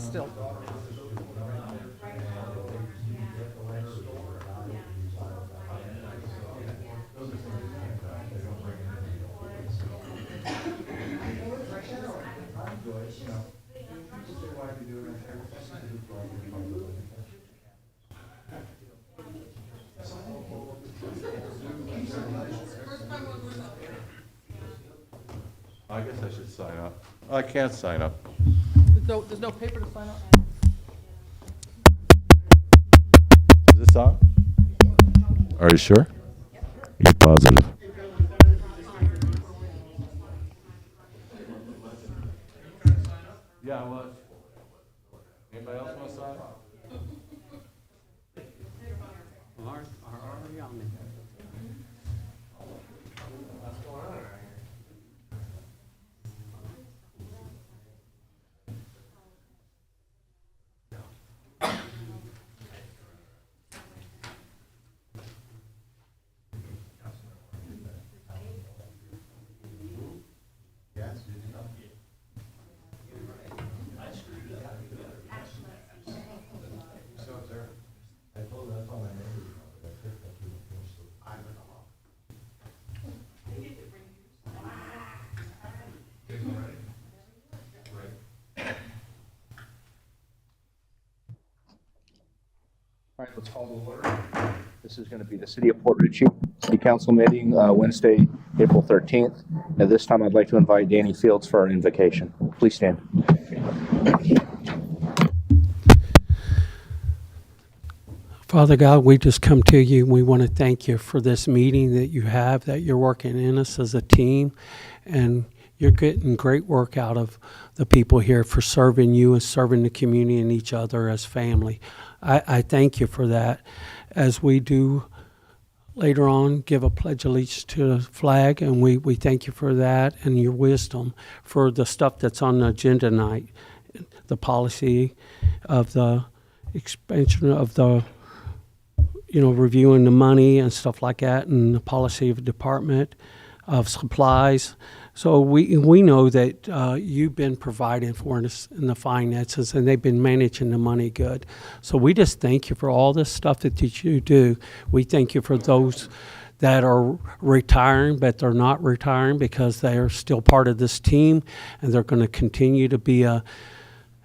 still. I guess I should sign up. I can't sign up. There's no paper to sign up? Is this on? Are you sure? You positive? Yeah, I was. Anybody else want to sign up? Already on there. All right, let's call to order. This is going to be the City of Port Richey City Council meeting, Wednesday, April 13th. At this time, I'd like to invite Danny Fields for our invocation. Please stand. Father God, we just come to you. We want to thank you for this meeting that you have, that you're working in us as a team, and you're getting great work out of the people here for serving you and serving the community and each other as family. I thank you for that. As we do later on, give a pledge of allegiance to the flag, and we thank you for that and your wisdom for the stuff that's on the agenda tonight, the policy of the expansion of the reviewing the money and stuff like that, and the policy of the Department of Supplies. So we know that you've been providing for us in the finances, and they've been managing the money good. So we just thank you for all this stuff that you do. We thank you for those that are retiring, but they're not retiring because they are still part of this team, and they're going to continue to be a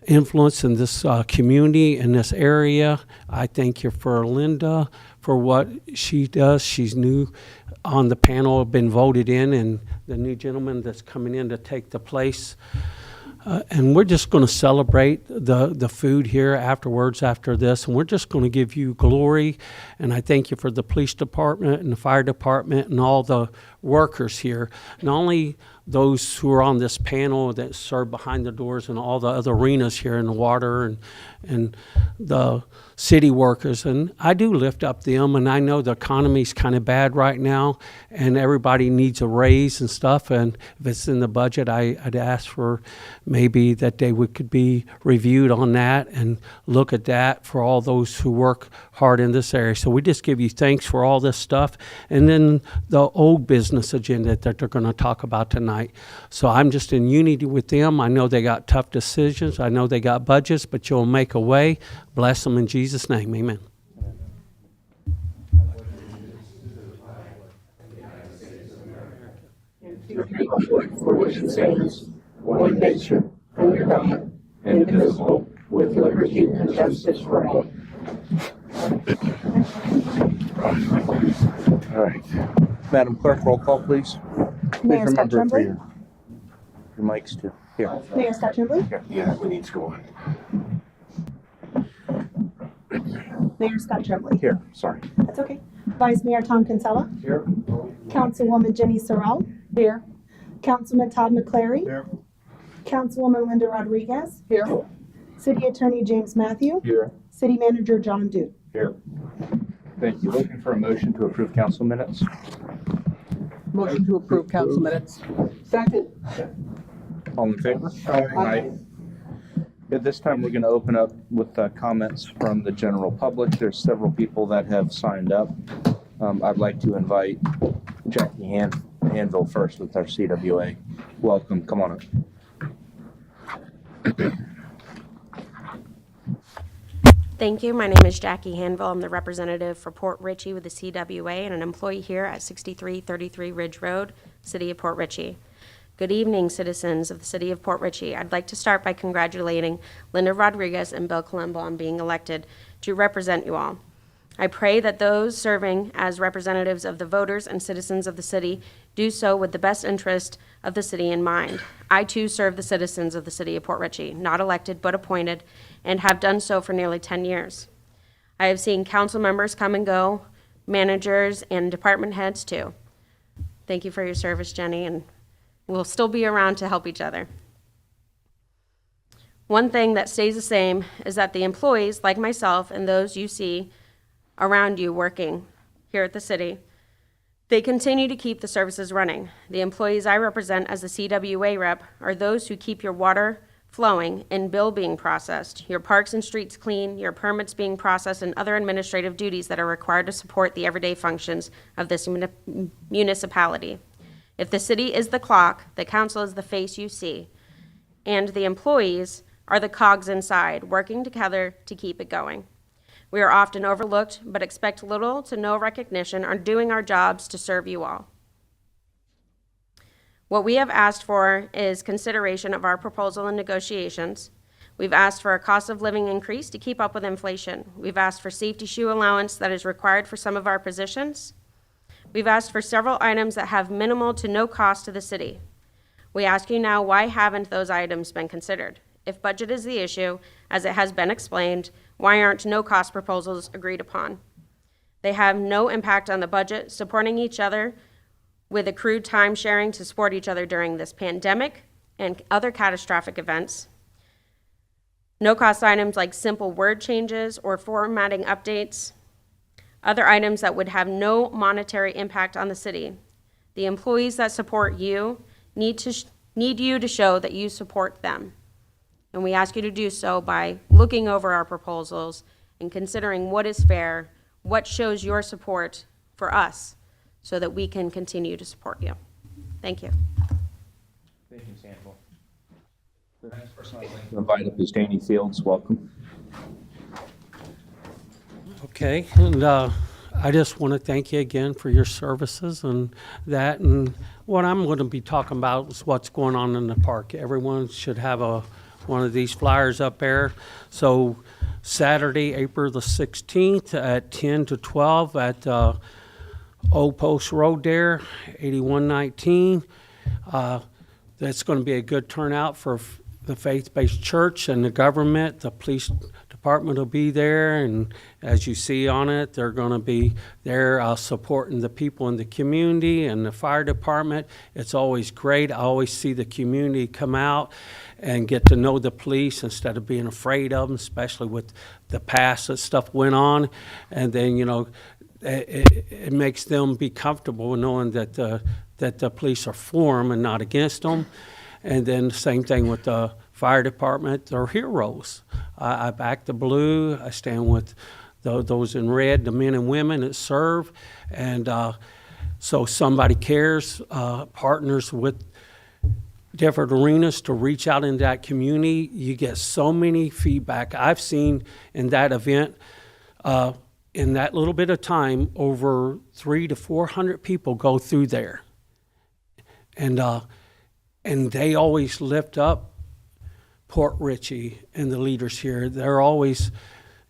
influence in this community, in this area. I thank you for Linda, for what she does. She's new on the panel, been voted in, and the new gentleman that's coming in to take the place. And we're just going to celebrate the food here afterwards, after this, and we're just going to give you glory. And I thank you for the police department and the fire department and all the workers here. Not only those who are on this panel that serve behind the doors and all the other arenas here in the water and the city workers. And I do lift up them, and I know the economy's kind of bad right now, and everybody needs a raise and stuff. And if it's in the budget, I'd ask for maybe that they could be reviewed on that and look at that for all those who work hard in this area. So we just give you thanks for all this stuff. And then the old business agenda that they're going to talk about tonight. So I'm just in unity with them. I know they got tough decisions. I know they got budgets, but you'll make a way. Bless them in Jesus' name. Amen. For which it stands, one nation, under God, indivisible, with liberty and justice for all. All right. Madam Clerk, roll call, please. Mayor Scott Remember for Tremblay. your mics too. Here. Mayor Scott Tremblay. Yeah, we need to go on. Mayor Scott Tremblay. Here. Sorry. That's okay. Vice Mayor Tom Kinsella. Here. Councilwoman Jenny Sorrell. Here. Councilman Todd McClary. Here. Councilwoman Linda Rodriguez. Here. City Attorney James Matthew. Here. City Manager John Duke. Here. Thank you. Looking for a motion to approve council minutes. Motion to approve council minutes. Second. All in favor? Aye. At this time, we're going to open up with comments from the general public. There's several people that have signed up. I'd like to invite Jackie Hanville first with our CWA. Welcome. Come on up. Thank you. My name is Jackie Hanville. I'm the representative for Port Richey with the CWA and an employee here at 6333 Ridge Road, City of Port Richey. Good evening, citizens of the City of Port Richey. I'd like to start by congratulating Linda Rodriguez and Bill Colombo on being elected to represent you all. I pray that those serving as representatives of the voters and citizens of the city do so with the best interest of the city in mind. I too serve the citizens of the City of Port Richey, not elected but appointed, and have done so for nearly 10 years. I have seen council members come and go, managers and department heads too. Thank you for your service, Jenny, and we'll still be around to help each other. One thing that stays the same is that the employees, like myself and those you see around you working here at the city, they continue to keep the services running. The employees I represent as the CWA rep are those who keep your water flowing and bill being processed, your parks and streets clean, your permits being processed, and other administrative duties that are required to support the everyday functions of this municipality. If the city is the clock, the council is the face you see, and the employees are the cogs inside, working together to keep it going. We are often overlooked, but expect little to no recognition on doing our jobs to serve you all. What we have asked for is consideration of our proposal in negotiations. We've asked for a cost of living increase to keep up with inflation. We've asked for safety shoe allowance that is required for some of our positions. We've asked for several items that have minimal to no cost to the city. We ask you now, why haven't those items been considered? If budget is the issue, as it has been explained, why aren't no-cost proposals agreed upon? They have no impact on the budget, supporting each other with accrued time sharing to support each other during this pandemic and other catastrophic events. No-cost items like simple word changes or formatting updates. Other items that would have no monetary impact on the city. The employees that support you need you to show that you support them. And we ask you to do so by looking over our proposals and considering what is fair, what shows your support for us, so that we can continue to support you. Thank you. Thank you, Sandville. The next person I'd like to invite up is Danny Fields. Welcome. Okay, and I just want to thank you again for your services and that. And what I'm going to be talking about is what's going on in the park. Everyone should have one of these flyers up there. So Saturday, April the 16th at 10 to 12 at Old Post Road there, 8119. That's going to be a good turnout for the faith-based church and the government. The police department will be there, and as you see on it, they're going to be there supporting the people in the community and the fire department. It's always great. I always see the community come out and get to know the police instead of being afraid of them, especially with the past that stuff went on. And then, you know, it makes them be comfortable knowing that the police are for them and not against them. And then the same thing with the fire department. They're heroes. I back the blue. I stand with those in red, the men and women that serve. And so somebody cares, partners with different arenas to reach out in that community. You get so many feedback. I've seen in that event, in that little bit of time, over 300 to 400 people go through there. And they always lift up Port Richey and the leaders here. They're always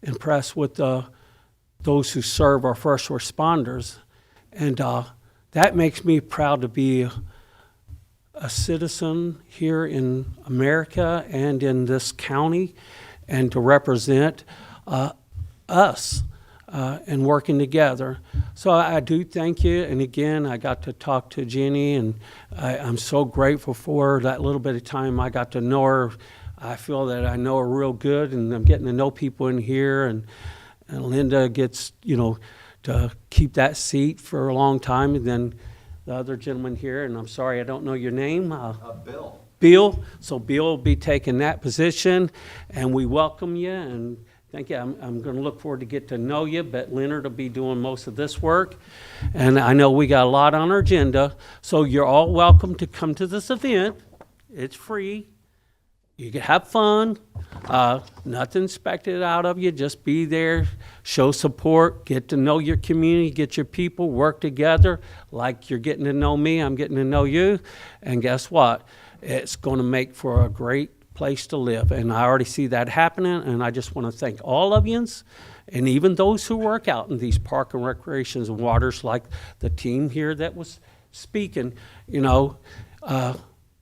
impressed with those who serve our first responders. And that makes me proud to be a citizen here in America and in this county, and to represent us and working together. So I do thank you. And again, I got to talk to Jenny, and I'm so grateful for that little bit of time I got to know her. I feel that I know her real good, and I'm getting to know people in here. And Linda gets, you know, to keep that seat for a long time. And then the other gentleman here, and I'm sorry I don't know your name. Bill. Bill. So Bill will be taking that position, and we welcome you and thank you. I'm going to look forward to get to know you, but Leonard will be doing most of this work. And I know we got a lot on our agenda, so you're all welcome to come to this event. It's free. You can have fun. Nothing expected out of you. Just be there, show support, get to know your community, get your people, work together like you're getting to know me, I'm getting to know you. And guess what? It's going to make for a great place to live. And I already see that happening. And I just want to thank all of yous, and even those who work out in these park and recreations and waters, like the team here that was speaking,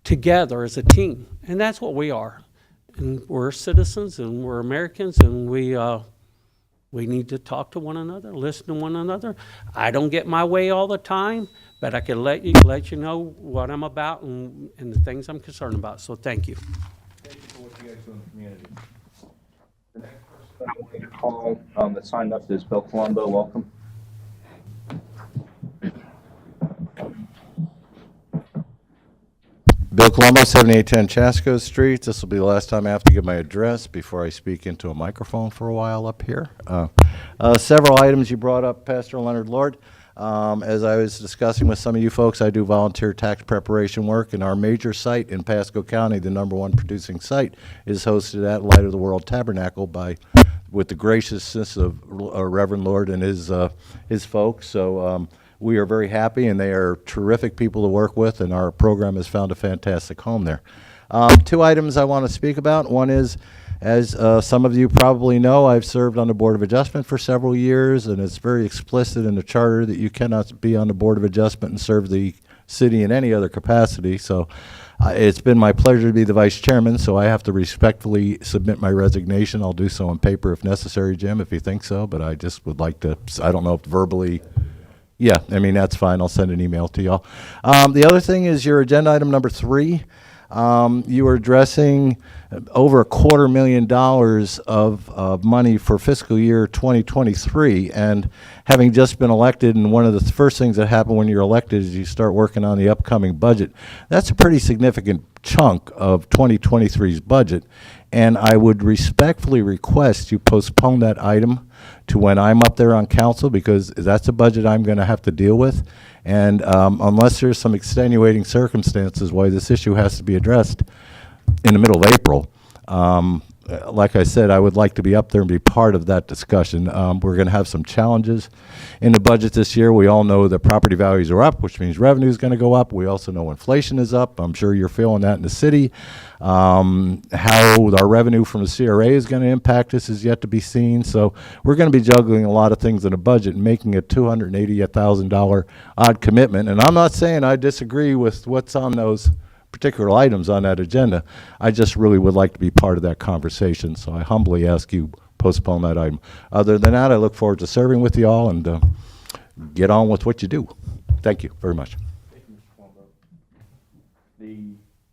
together as a team. And that's what we are. And we're citizens and we're Americans, and we need to talk to one another, listen to one another. I don't get my way all the time, but I can let you know what I'm about and the things I'm concerned about. So thank you. Thank you for what you guys do in the community. The next person I want to call that signed up is Bill Colombo. Welcome. Bill Colombo, 7810 Chasco Street. This will be the last time I have to give my address before I speak into a microphone for a while up here. Several items you brought up, Pastor Leonard Lord. As I was discussing with some of you folks, I do volunteer tax preparation work, and our major site in Pasco County, the #1 producing site, is hosted at Light of the World Tabernacle with the graciousness of Reverend Lord and his folks. So we are very happy, and they are terrific people to work with, and our program has found a fantastic home there. Two items I want to speak about. One is, as some of you probably know, I've served on the Board of Adjustment for several years, and it's very explicit in the charter that you cannot be on the Board of Adjustment and serve the city in any other capacity. So it's been my pleasure to be the vice chairman, so I have to respectfully submit my resignation. I'll do so on paper if necessary, Jim, if you think so, but I just would like to, I don't know if verbally. Yeah, I mean, that's fine. I'll send an email to y'all. The other thing is your agenda item number 3. You were addressing over $250,000 of money for fiscal year 2023. And having just been elected, and one of the first things that happen when you're elected is you start working on the upcoming budget. That's a pretty significant chunk of 2023's budget. And I would respectfully request you postpone that item to when I'm up there on council, because that's a budget I'm going to have to deal with. And unless there's some extenuating circumstances why this issue has to be addressed in the middle of April, like I said, I would like to be up there and be part of that discussion. We're going to have some challenges in the budget this year. We all know that property values are up, which means revenue is going to go up. We also know inflation is up. I'm sure you're feeling that in the city. How our revenue from the CRA is going to impact us is yet to be seen. So we're going to be juggling a lot of things in a budget and making a $280,000 odd commitment. And I'm not saying I disagree with what's on those particular items on that agenda. I just really would like to be part of that conversation. So I humbly ask you postpone that item. Other than that, I look forward to serving with you all and get on with what you do. Thank you very much. Thank you, Mr. Colombo.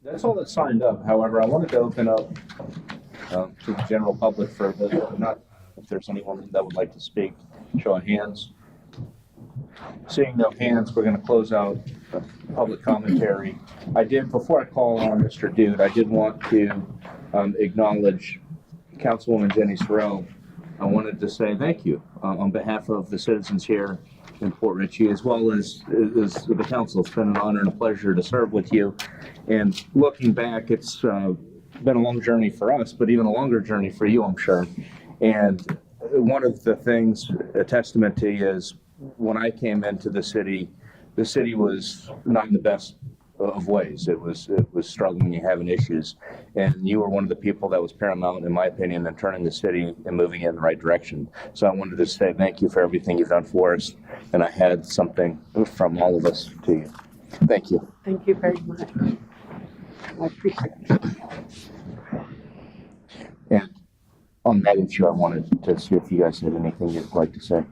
That's all that's signed up. However, I wanted to open up to the general public for those who are not, if there's anyone that would like to speak, show of hands. Seeing no hands, we're going to close out public commentary. Before I call on Mr. Dude, I did want to acknowledge Councilwoman Jenny Sorrell. I wanted to say thank you on behalf of the citizens here in Port Richey, as well as the council. It's been an honor and a pleasure to serve with you. And looking back, it's been a long journey for us, but even a longer journey for you, I'm sure. And one of the things, a testament to you, is when I came into the city was not in the best of ways. It was struggling and having issues. And you were one of the people that was paramount, in my opinion, in turning the city and moving it in the right direction. So I wanted to say thank you for everything you've done for us. And I had something from all of us to you. Thank you. Thank you very much. I appreciate it. And on that issue, I wanted to see if you guys had anything you'd like to say.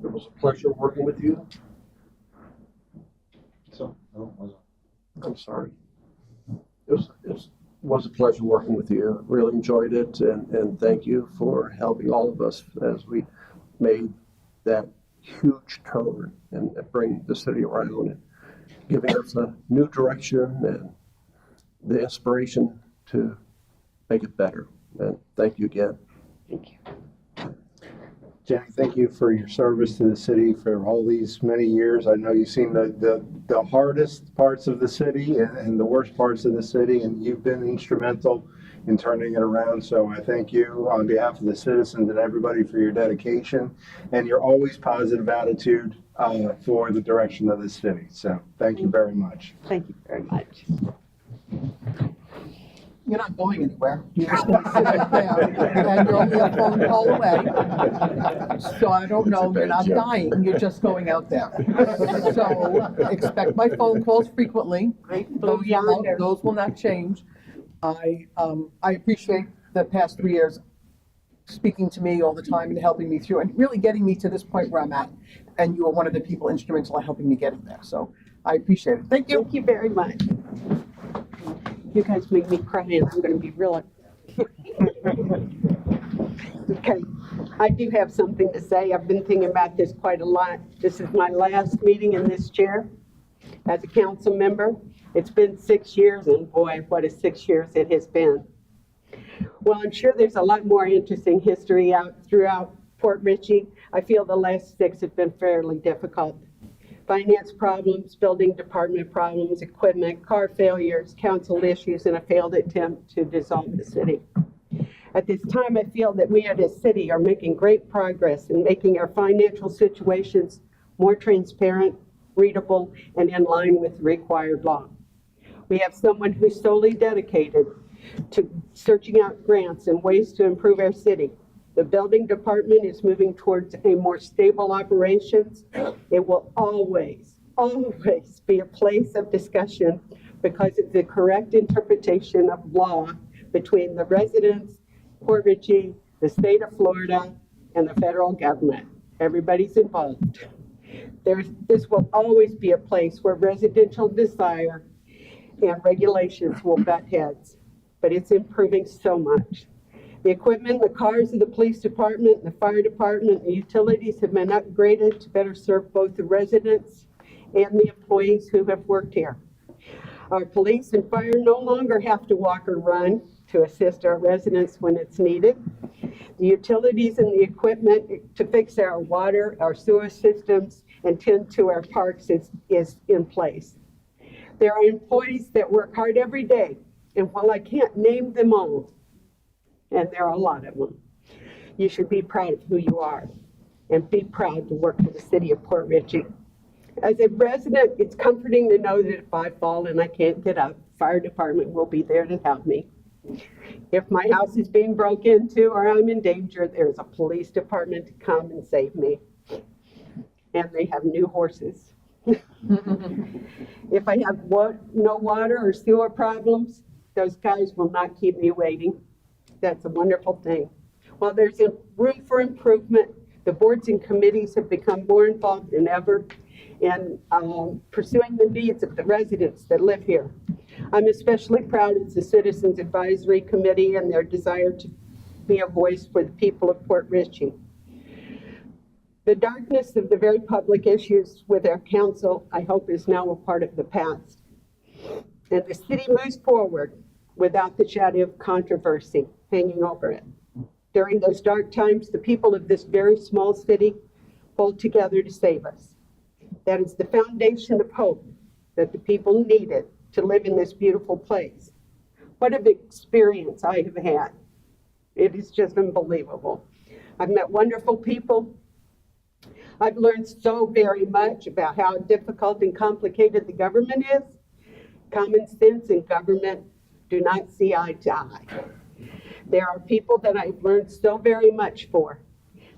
It was a pleasure working with you. I'm sorry. It was a pleasure working with you. I really enjoyed it, and thank you for helping all of us as we made that huge turn and bring the city around and giving us a new direction and the inspiration to make it better. And thank you again. Thank you. Jenny, thank you for your service to the city for all these many years. I know you've seen the hardest parts of the city and the worst parts of the city, and you've been instrumental in turning it around. So I thank you on behalf of the citizens and everybody for your dedication and your always positive attitude for the direction of the city. So thank you very much. Thank you very much. You're not going anywhere. You're just going to sit right there, and you're only a phone call away. So I don't know, you're not dying, you're just going out there. So expect my phone calls frequently. Those will not change. I appreciate the past 3 years speaking to me all the time and helping me through and really getting me to this point where I'm at. And you were one of the people instrumental in helping me get there. So I appreciate it. Thank you. Thank you very much. You guys make me cry, and I'm going to be real. Okay, I do have something to say. I've been thinking about this quite a lot. This is my last meeting in this chair as a council member. It's been 6 years, and boy, what a 6 years it has been. Well, I'm sure there's a lot more interesting history out throughout Port Richey. I feel the last 6 have been fairly difficult. Finance problems, building department problems, equipment, car failures, council issues, and a failed attempt to dissolve the city. At this time, I feel that we as a city are making great progress in making our financial situations more transparent, readable, and in line with required law. We have someone who's solely dedicated to searching out grants and ways to improve our city. The building department is moving towards a more stable operations. It will always be a place of discussion because of the correct interpretation of law between the residents, Port Richey, the state of Florida, and the federal government. Everybody's involved. This will always be a place where residential desire and regulations will butt heads, but it's improving so much. The equipment, the cars of the police department, the fire department, the utilities have been upgraded to better serve both the residents and the employees who have worked here. Our police and fire no longer have to walk or run to assist our residents when it's needed. The utilities and the equipment to fix our water, our sewer systems, and tend to our parks is in place. There are employees that work hard every day, and while I can't name them all, and there are a lot of them, you should be proud of who you are and be proud to work for the city of Port Richey. As a resident, it's comforting to know that if I fall and I can't get up, the fire department will be there to help me. If my house is being broken into or I'm in danger, there's a police department to come and save me. And they have new horses. If I have no water or sewer problems, those guys will not keep me waiting. That's a wonderful thing. While there's room for improvement, the boards and committees have become more involved than ever in pursuing the needs of the residents that live here. I'm especially proud of the Citizens Advisory Committee and their desire to be a voice for the people of Port Richey. The darkness of the very public issues with our council, I hope, is now a part of the past. And the city moves forward without the shadow of controversy hanging over it. During those dark times, the people of this very small city pulled together to save us. That is the foundation of hope that the people needed to live in this beautiful place. What an experience I have had. It is just unbelievable. I've met wonderful people. I've learned so very much about how difficult and complicated the government is. Common sense and government do not see eye to eye. There are people that I've learned so very much for.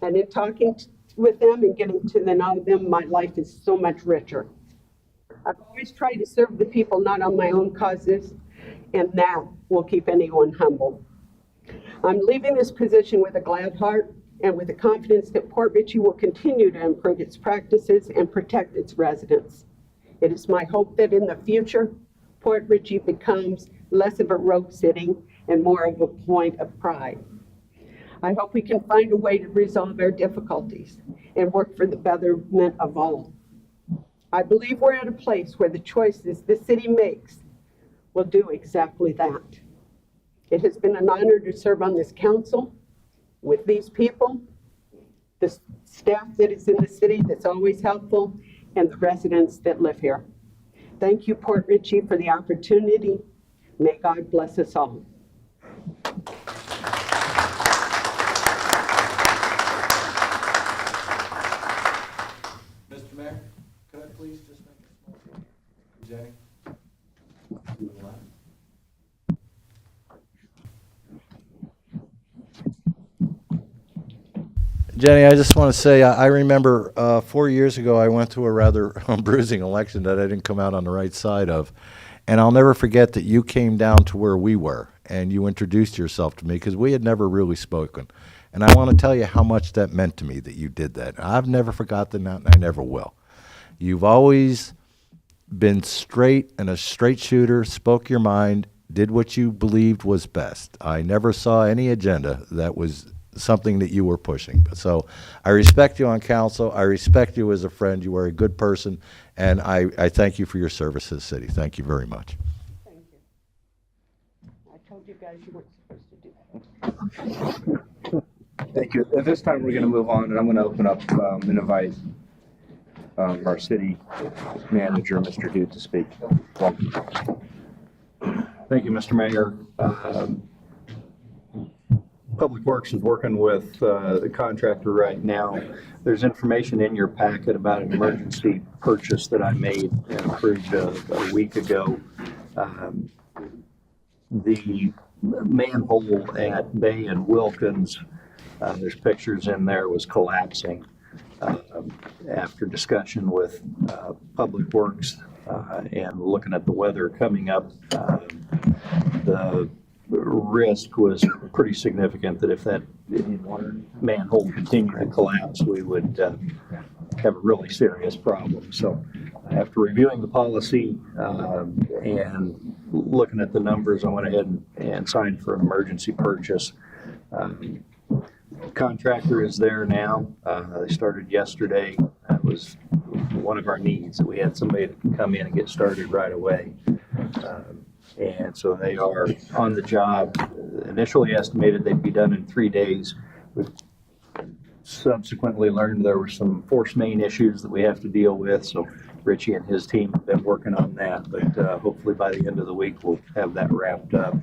And in talking with them and getting to know them, my life is so much richer. I've always tried to serve the people, not on my own causes, and that will keep anyone humble. I'm leaving this position with a glad heart and with the confidence that Port Richey will continue to improve its practices and protect its residents. It is my hope that in the future, Port Richey becomes less of a rogue city and more of a point of pride. I hope we can find a way to resolve our difficulties and work for the betterment of all. I believe we're at a place where the choices the city makes will do exactly that. It has been an honor to serve on this council with these people, the staff that is in the city that's always helpful, and the residents that live here. Thank you, Port Richey, for the opportunity. May God bless us all. Mr. Mayor, could I please just make a small statement? Jenny? Jenny, I just want to say, I remember 4 years ago, I went to a rather bruising election that I didn't come out on the right side of. And I'll never forget that you came down to where we were and you introduced yourself to me because we had never really spoken. And I want to tell you how much that meant to me that you did that. I've never forgotten that, and I never will. You've always been straight and a straight shooter, spoke your mind, did what you believed was best. I never saw any agenda that was something that you were pushing. So I respect you on council. I respect you as a friend. You are a good person, and I thank you for your service to the city. Thank you very much. Thank you. I told you guys you weren't supposed to do that. Thank you. At this time, we're going to move on, and I'm going to open up and invite our city manager, Mr. Dude, to speak. Welcome. Thank you, Mr. Mayor. Public Works is working with the contractor right now. There's information in your packet about an emergency purchase that I made and approved a week ago. The manhole at Bay and Wilkins, there's pictures in there, was collapsing. After discussion with Public Works and looking at the weather coming up, the risk was pretty significant that if that manhole continued to collapse, we would have a really serious problem. So after reviewing the policy and looking at the numbers, I went ahead and signed for an emergency purchase. Contractor is there now. They started yesterday. That was one of our needs, that we had somebody that can come in and get started right away. And so they are on the job. Initially estimated they'd be done in 3 days. We've subsequently learned there were some force main issues that we have to deal with. So Richie and his team have been working on that, but hopefully by the end of the week, we'll have that wrapped up.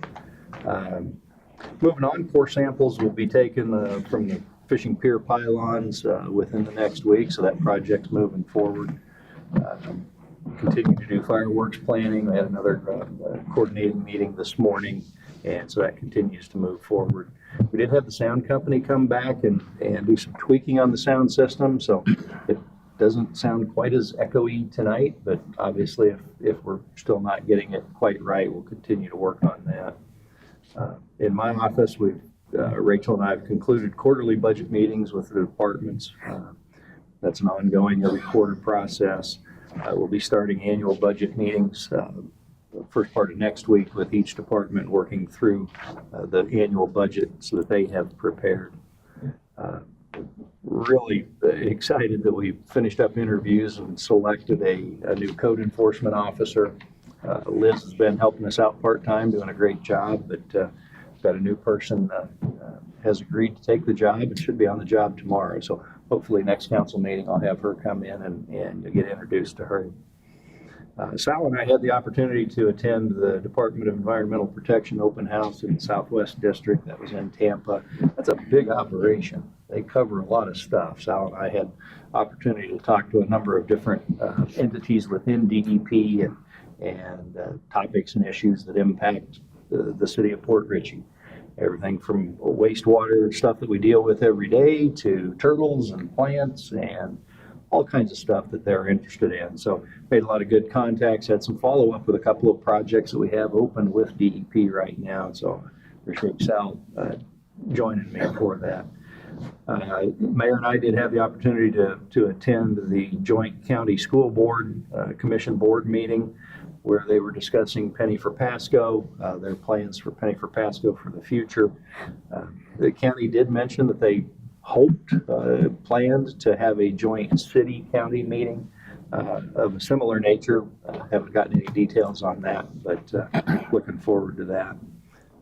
Moving on, core samples will be taken from the fishing pier pylons within the next week, so that project's moving forward. Continue to do fireworks planning. We had another coordinating meeting this morning, and so that continues to move forward. We did have the sound company come back and do some tweaking on the sound system, so it doesn't sound quite as echoey tonight, but obviously if we're still not getting it quite right, we'll continue to work on that. In my office, Rachel and I have concluded quarterly budget meetings with the departments. That's an ongoing every quarter process. We'll be starting annual budget meetings the first part of next week with each department working through the annual budget so that they have prepared. Really excited that we finished up interviews and selected a new code enforcement officer. Liz has been helping us out part-time, doing a great job, but got a new person has agreed to take the job and should be on the job tomorrow. So hopefully next council meeting, I'll have her come in and get introduced to her. Sal and I had the opportunity to attend the Department of Environmental Protection open house in the Southwest District. That was in Tampa. That's a big operation. They cover a lot of stuff. Sal and I had opportunity to talk to a number of different entities within DEP and topics and issues that impact the city of Port Richey. Everything from wastewater stuff that we deal with every day to turtles and plants and all kinds of stuff that they're interested in. So made a lot of good contacts, had some follow-up with a couple of projects that we have open with DEP right now. So appreciate Sal joining me for that. Mayor and I did have the opportunity to attend the Joint County School Board Commission Board meeting where they were discussing Penny for Pasco, their plans for Penny for Pasco for the future. The county did mention that they planned to have a joint city-county meeting of a similar nature. Haven't gotten any details on that, but looking forward to that.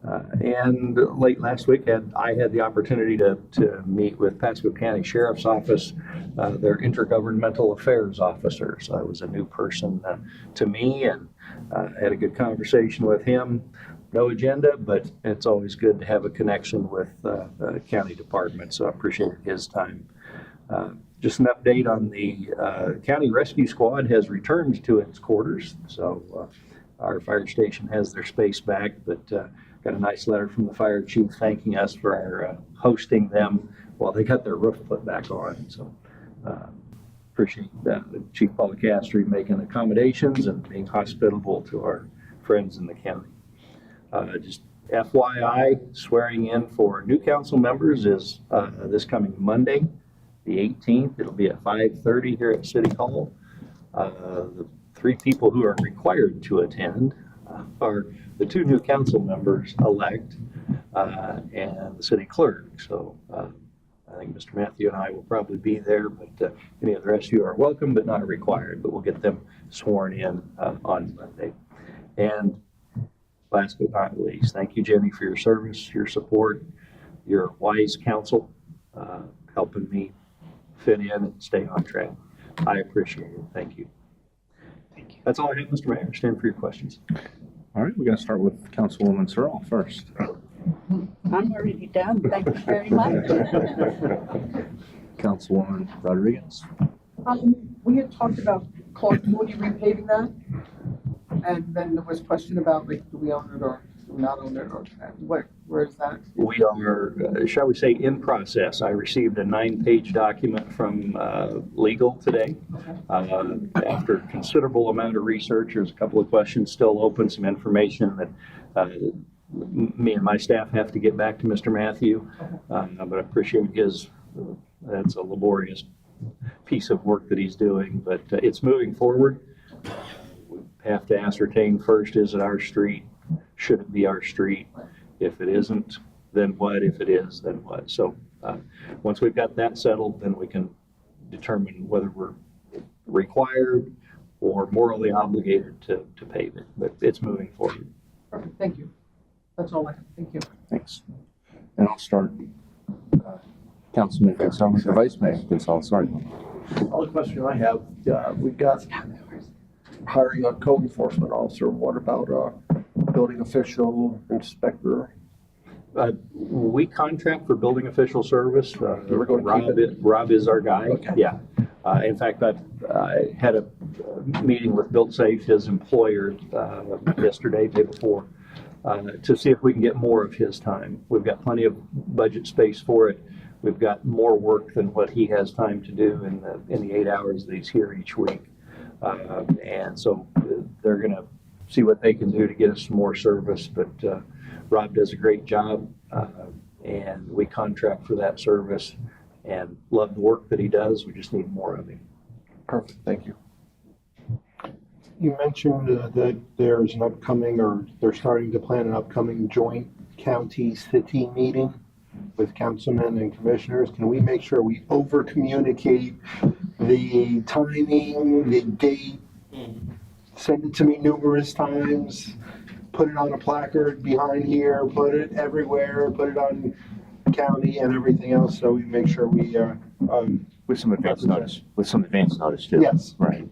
And late last week, I had the opportunity to meet with Pasco County Sheriff's Office, their intergovernmental affairs officer. So that was a new person to me, and had a good conversation with him. No agenda, but it's always good to have a connection with county departments, so I appreciate his time. Just an update on the County Rescue Squad has returned to its quarters, so our fire station has their space back, but got a nice letter from the fire chief thanking us for our hosting them while they got their roof put back on. So appreciate Chief Policastri making accommodations and being hospitable to our friends in the county. Just FYI, swearing in for new council members is this coming Monday, the 18th. It'll be at 5:30 here at City Hall. The 3 people who are required to attend are the 2 new council members elect and the city clerk. So I think Mr. Matthew and I will probably be there, but any of the rest of you are welcome, but not required. But we'll get them sworn in on Monday. And last but not least, thank you, Jenny, for your service, your support, your wise counsel, helping me fit in and stay on track. I appreciate it. Thank you. Thank you. That's all I have, Mr. Mayor. Stand for your questions. All right, we're going to start with Councilwoman Searle first. I'm already done. Thank you very much. Councilwoman Rodriguez. We had talked about Clark Moody repaving that, and then there was a question about, like, do we own it or do we not own it, or where is that? We are, shall we say, in process. I received a 9-page document from legal today. After considerable amount of research, there's a couple of questions still open, some information that me and my staff have to get back to Mr. Matthew, but I appreciate his, that's a laborious piece of work that he's doing, but it's moving forward. We have to ascertain first, is it our street? Should it be our street? If it isn't, then what? If it is, then what? So once we've got that settled, then we can determine whether we're required or morally obligated to pave it, but it's moving forward. Perfect, thank you. That's all I have. Thank you. Thanks. And I'll start. Councilman Gonzalez, or Vice Mayor Gonzalez, sorry. Only question I have, we've got hiring a code enforcement officer. What about building official, inspector? We contract for building official service. We're going to keep it? Rob is our guy. Okay. Yeah. In fact, I had a meeting with Built Safe, his employer, yesterday, day before, to see if we can get more of his time. We've got plenty of budget space for it. We've got more work than what he has time to do in the 8 hours that he's here each week. And so they're going to see what they can do to get us some more service. But Rob does a great job, and we contract for that service and love the work that he does. We just need more of him. Perfect, thank you. You mentioned that there's an upcoming, or they're starting to plan an upcoming joint county-city meeting with councilmen and commissioners. Can we make sure we over-communicate the timing, the date? Send it to me numerous times, put it on a placard behind here, put it everywhere, put it on county and everything else, so we make sure we With some advance notice. With some advance notice too. Yes. Right.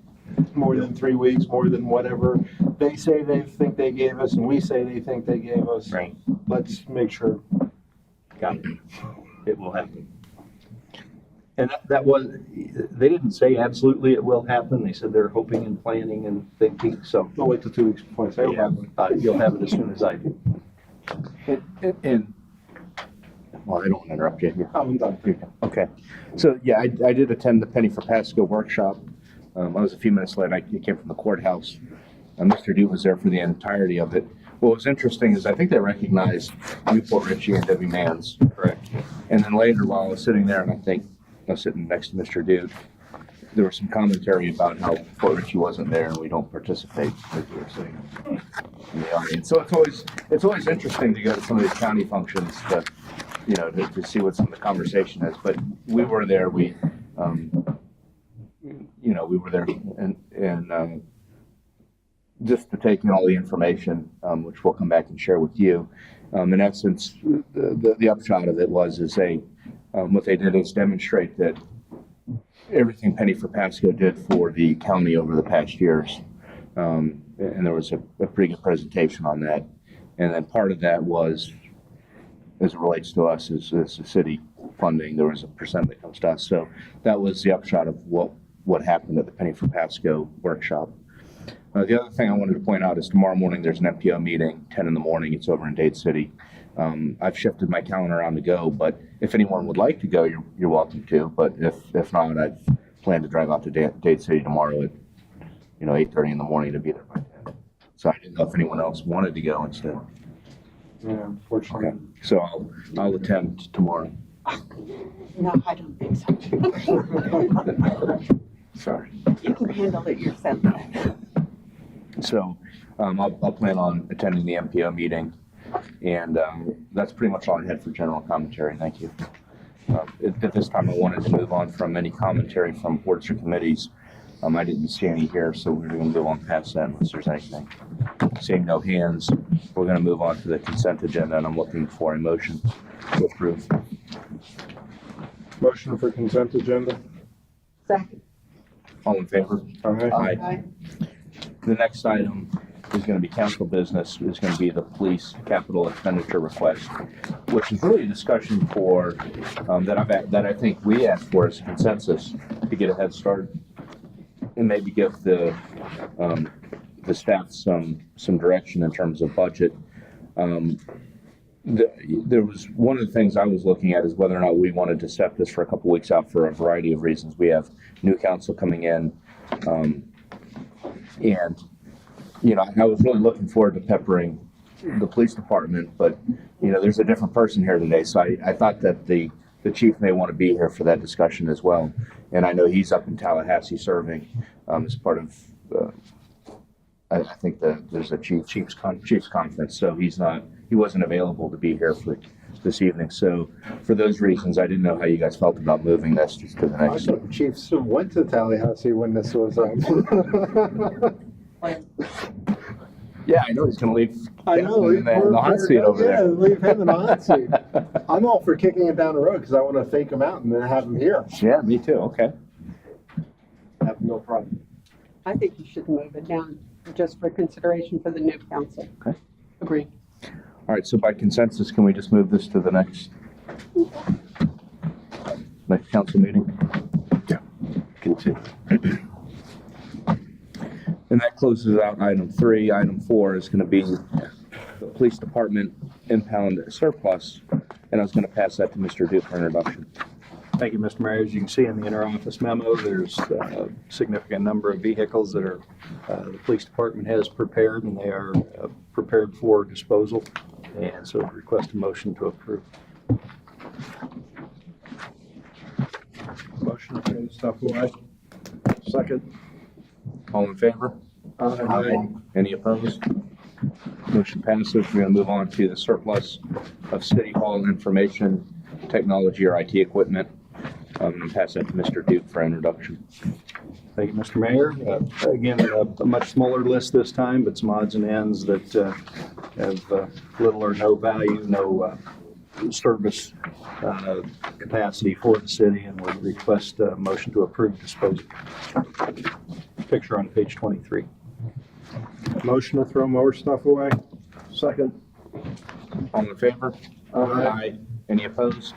more than 3 weeks, more than whatever they say they think they gave us and we say they think they gave us. Right. Let's make sure. Got it. It will happen. And that was, they didn't say absolutely it will happen. They said they're hoping and planning and thinking, so. Don't wait till 2 weeks before I say Yeah, it. you'll have it as soon as I do. And well, I don't want to interrupt you. I'm done. Okay. So, yeah, I did attend the Penny for Pasco workshop. I was a few minutes late. I came from the courthouse. Mr. Dew was there for the entirety of it. What was interesting is I think they recognized Newport Richie and Debbie Mans. Correct. And then later, while I was sitting there, and I think I was sitting next to Mr. Dew, there was some commentary about how Fort Ritchie wasn't there and we don't participate, like you were saying, in the audience. So it's always interesting to go to some of these county functions to, you know, to see what some of the conversation is. But we were there. We, you know, we were there and just to take in all the information, which we'll come back and share with you. In essence, the upshot of it is what they did is demonstrate that everything Penny for Pasco did for the county over the past years. And there was a pretty good presentation on that. And then part of that was, as it relates to us as a city funding, there was a percent that comes to us. So that was the upshot of what happened at the Penny for Pasco workshop. The other thing I wanted to point out is tomorrow morning there's an MPO meeting, 10 in the morning. It's over in Dade City. I've shifted my calendar around to go, but if anyone would like to go, you're welcome to. But if not, I've planned to drive out to Dade City tomorrow at 8:30 in the morning to be there by 10. So I didn't know if anyone else wanted to go instead. Yeah, unfortunately. Okay, so I'll attend tomorrow. No, I don't think so. Sorry. You can handle it yourself. So I'll plan on attending the MPO meeting, and that's pretty much all I had for general commentary. Thank you. At this time, I wanted to move on from any commentary from boards or committees. I didn't see any here, so we're going to move on past that unless there's anything. Seeing no hands, we're going to move on to the consent agenda, and I'm looking for a motion to approve. Motion for consent agenda? Second. All in favor? Aye. Aye. The next item is going to be council business, is going to be the police capital expenditure request, which is really a discussion for, that I think we asked for as a consensus to get a head start and maybe give the staff some direction in terms of budget. There was one of the things I was looking at is whether or not we wanted to set this for a couple weeks out for a variety of reasons. We have new council coming in, and I was really looking forward to peppering the police department, but there's a different person here today, so I thought that the chief may want to be here for that discussion as well. And I know he's up in Tallahassee serving as part of, I think there's a chief's conference, so he wasn't available to be here for this evening. So for those reasons, I didn't know how you guys felt about moving this just to the I next. thought the chiefs went to Tallahassee when this was Yeah, I know he's going to leave. I know. in the hot seat over Yeah, there. leave him in the hot seat. I'm all for kicking it down the road because I want to fake him out and then have him here. Yeah, me too. Okay. I have no problem. I think you should move it down just for consideration for the new council. Okay. Agree. All right. So by consensus, can we just move this to the next council meeting? Yeah. Continue. And that closes out item 3. Item 4 is going to be the police department impound surplus, and I was going to pass that to Mr. Duke for introduction. Thank you, Mr. Mayor. As you can see in the interoffice memo, there's a significant number of vehicles that the police department has prepared, and they are prepared for disposal. And so request a motion to approve. Motion to put stuff away. Second. All in favor? Aye. Any opposed? Motion passes. We're going to move on to the surplus of City Hall information technology or IT equipment. I'm going to pass that to Mr. Duke for introduction. Thank you, Mr. Mayor. Again, a much smaller list this time, but some odds and ends that have little or no value, no service capacity for the city, and we request a motion to approve disposal. Picture on page 23. Motion to throw more stuff away. Second. All in favor? Aye. Any opposed?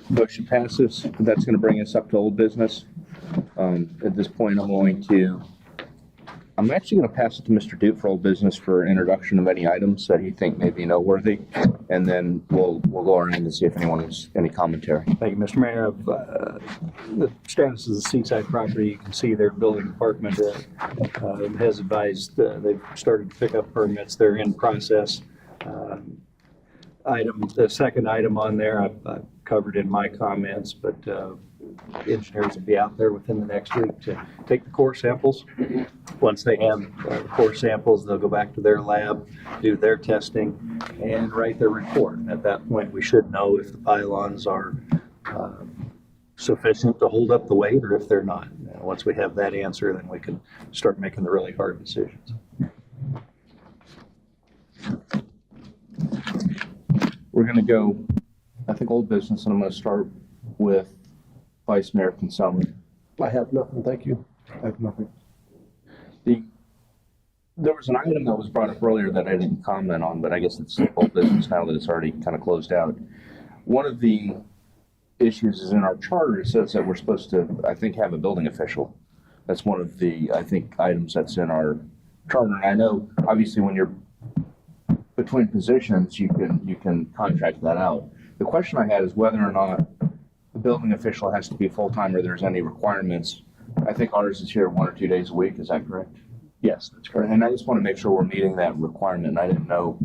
Motion passes. That's going to bring us up to old business. At this point, I'm actually going to pass it to Mr. Duke for old business for introduction of any items that he think may be noteworthy, and then we'll go around and see if anyone has any commentary. Thank you, Mr. Mayor. The status of the Seaside property, you can see their building department has advised they've started to pick up permits. They're in process. The second item on there I've covered in my comments, but engineers will be out there within the next week to take the core samples. Once they have the core samples, they'll go back to their lab, do their testing, and write their report. At that point, we should know if the pylons are sufficient to hold up the weight or if they're not. Once we have that answer, then we can start making the really hard decisions. We're gonna go, I think, old business, and I'm gonna start with Vice Mayor Kinsella. I have nothing, thank you. I have nothing. There was an item that was brought up earlier that I didn't comment on, but I guess it's old business now that it's already kind of closed out. One of the issues is in our charter, it says that we're supposed to, I think, have a building official. That's one of the, I think, items that's in our charter. And I know, obviously, when you're between positions, you can contract that out. The question I had is whether or not the building official has to be full-time or there's any requirements. I think ours is here 1 or 2 days a week, is that correct? Yes, that's correct. And I just want to make sure we're meeting that requirement. And I didn't know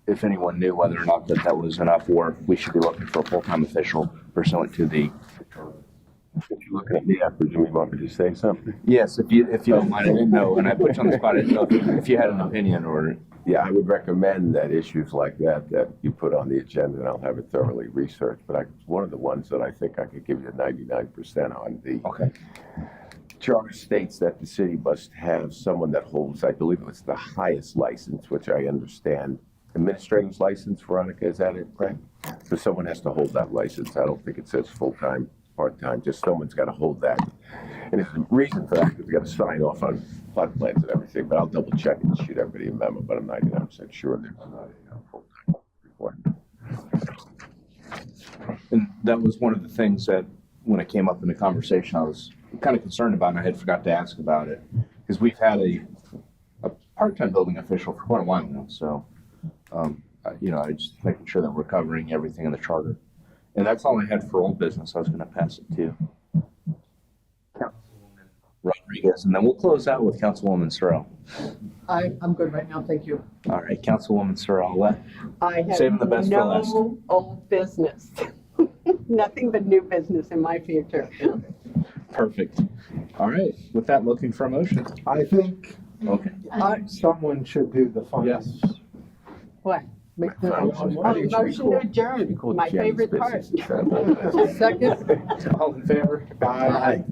if anyone knew whether or not that was enough, or if we should be looking for a full-time official pursuant to the. If you're looking at me, I presume you want me to say something? Yes, if you don't mind, I didn't know, and I put you on the spot. I didn't know if you had an opinion or. Yeah, I would recommend that issues like that you put on the agenda, and I'll have it thoroughly researched. But one of the ones that I think I could give you 99% on. The Okay. charter states that the city must have someone that holds, I believe it's the highest license, which I understand. Administrator's license, Veronica, is that it, correct? So someone has to hold that license. I don't think it says full-time, part-time, just someone's got to hold that. And there's a reason for that, because we got to sign off on plot plans and everything, but I'll double check and shoot everybody a memo, but I'm 99% sure there's not a full-time requirement. And that was one of the things that, when it came up in the conversation, I was kind of concerned about, and I had forgot to ask about it, because we've had a part-time building official for quite a while now, so, I just making sure that we're covering everything in the charter. And that's all I had for old business. I was going to pass it to Councilwoman Rodriguez, and then we'll close out with Councilwoman Sorrell. I'm good right now, thank you. All right, Councilwoman Sorrell, I have Saving the best for last. no old business. Nothing but new business in my future. perfect. All right, with that, looking for a motion. I think Okay. someone should do the finance. What? Make the Oh, motion to adjourn, my favorite part. second. All in favor? Aye.